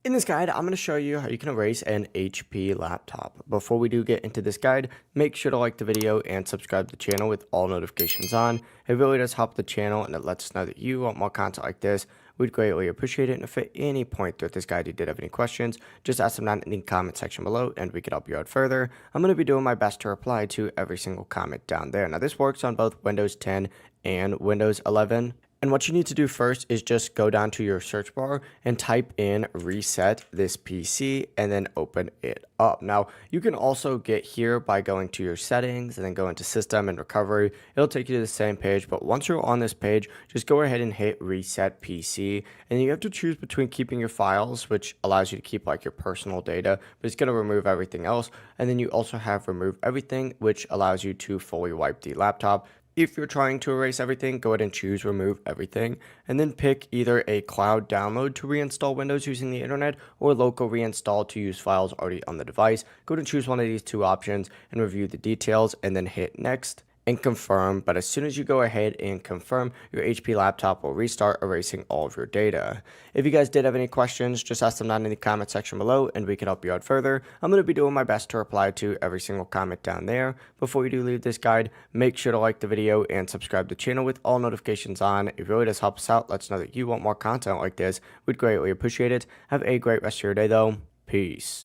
In this guide, I'm going to show you how you can erase an HP laptop. Before we do get into this guide, make sure to like the video and subscribe to the channel with all notifications on. It really does help the channel and it lets us know that you want more content like this. We'd greatly appreciate it. And if at any point throughout this guide you did have any questions, just ask them down in the comment section below and we could help you out further. I'm going to be doing my best to reply to every single comment down there. Now, this works on both Windows 10 and Windows 11. And what you need to do first is just go down to your search bar and type in reset this PC and then open it up. Now, you can also get here by going to your settings and then go into system and recovery. It'll take you to the same page, but once you're on this page, just go ahead and hit reset PC. And you have to choose between keeping your files, which allows you to keep like your personal data, but it's going to remove everything else. And then you also have remove everything, which allows you to fully wipe the laptop. If you're trying to erase everything, go ahead and choose remove everything and then pick either a cloud download to reinstall Windows using the internet or local reinstall to use files already on the device. Go ahead and choose one of these two options and review the details and then hit next and confirm. But as soon as you go ahead and confirm, your HP laptop will restart erasing all of your data. If you guys did have any questions, just ask them down in the comment section below and we can help you out further. I'm going to be doing my best to reply to every single comment down there. Before you do leave this guide, make sure to like the video and subscribe to the channel with all notifications on. It really does help us out. Let us know that you want more content like this. We'd greatly appreciate it. Have a great rest of your day though. Peace.